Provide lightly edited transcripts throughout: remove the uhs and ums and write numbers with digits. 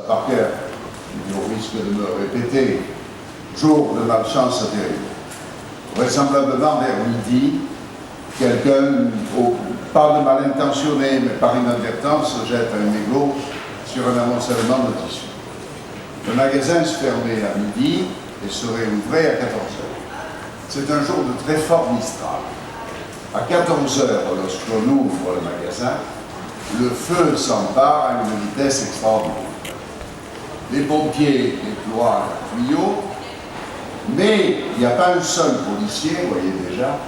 Par cœur, au risque de me répéter, jour de malchance terrible. Vraisemblablement vers midi, quelqu'un, pas de mal intentionné, mais par inadvertance, jette un mégot sur un amoncellement de tissus. Le magasin se fermait à midi et serait ouvert à 14h. C'est un jour de très fort mistral. À 14h, lorsqu'on ouvre le magasin, le feu s'empare à une vitesse extraordinaire. Les pompiers déploient un tuyau, mais il n'y a pas un seul policier, vous voyez déjà,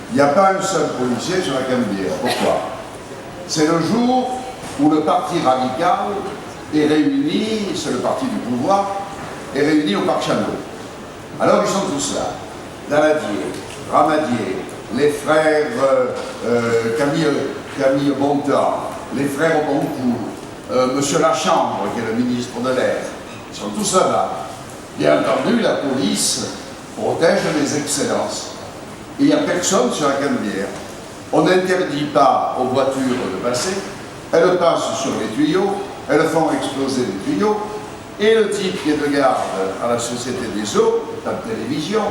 il n'y a pas un seul policier sur la Canebière. Pourquoi? C'est le jour où le parti radical est réuni, c'est le parti du pouvoir, est réuni au Parc Chanot. Alors ils sont tous là, Daladier, Ramadier, les frères Camille Bontemps, les frères Boncourt, Monsieur Lachambre, qui est le ministre de l'Air. Ils sont tous là. Bien entendu, la police protège les excellences. Et il n'y a personne sur la Canebière. On n'interdit pas aux voitures de passer. Elles passent sur les tuyaux, elles font exploser les tuyaux. Et le type qui est de garde à la Société des Eaux, à la télévision,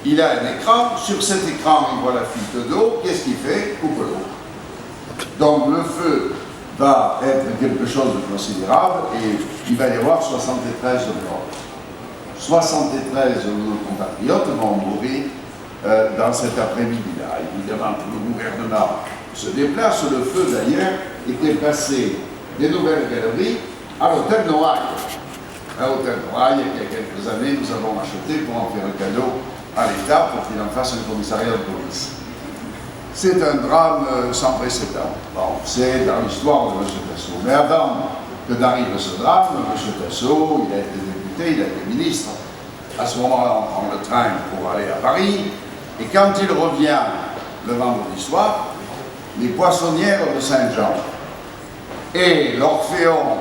il a un écran. Sur cet écran, il voit la fuite d'eau. Qu'est-ce qu'il fait? Coupe l'eau. Donc le feu va être quelque chose de considérable et il va y avoir 73 morts. 73 de nos compatriotes vont mourir dans cet après-midi-là. Évidemment, tout le gouvernement se déplace. Le feu, d'ailleurs, était passé des Nouvelles Galeries à l'hôtel Noailles. À l'hôtel Noailles, il y a quelques années, nous avons acheté pour en faire un cadeau à l'État pour qu'il en fasse un commissariat de police. C'est un drame sans précédent. Bon, c'est dans l'histoire de M. Tasso. Mais avant que d'arriver ce drame, M. Tasso, il a été député, il a été ministre. À ce moment-là, on prend le train pour aller à Paris. Et quand il revient le vendredi soir, les poissonnières de Saint-Jean et l'Orphéon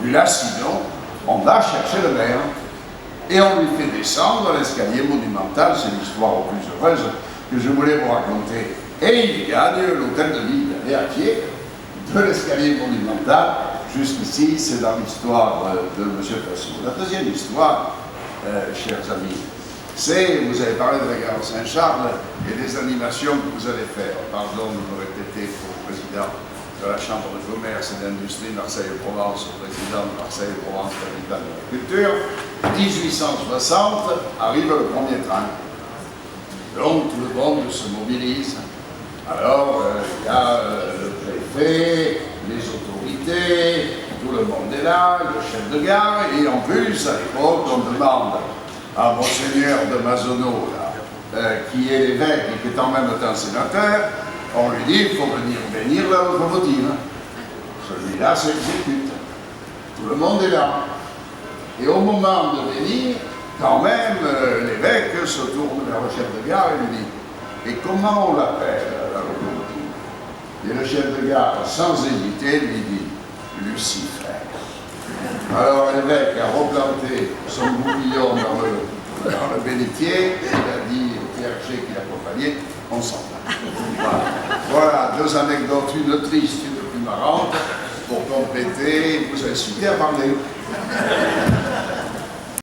du Lacidon, on va chercher le maire et on lui fait descendre l'escalier monumental. C'est l'histoire la plus heureuse que je voulais vous raconter. Et il gagne l'hôtel de ville, et à pied, de l'escalier monumental. Jusqu'ici, c'est dans l'histoire de M. Tasso. La deuxième histoire, chers amis, c'est, vous avez parlé de la gare Saint-Charles et des animations que vous allez faire. Pardon de me répéter pour le président de la Chambre de commerce et d'industrie Marseille-Provence, au président de Marseille-Provence, capitale de la culture. 1860, arrive le premier train. Donc tout le monde se mobilise. Alors, il y a le préfet, les autorités, tout le monde est là, le chef de gare, et en plus, à l'époque, on demande à Monseigneur de Mazenot, qui est l'évêque et qui est en même temps sénateur, on lui dit il faut venir bénir la locomotive. Celui-là s'exécute. Tout le monde est là. Et au moment de bénir, quand même, l'évêque se tourne vers le chef de gare et lui dit et comment on l'appelle, la locomotive? Et le chef de gare, sans hésiter, lui dit Lucifer. Alors l'évêque a replanté son goupillon dans le bénitier, et il a dit au clergé qui l'accompagnait, on s'en va. Voilà, deux anecdotes, une triste, une plus marrante, pour compléter, vous inciter à parler.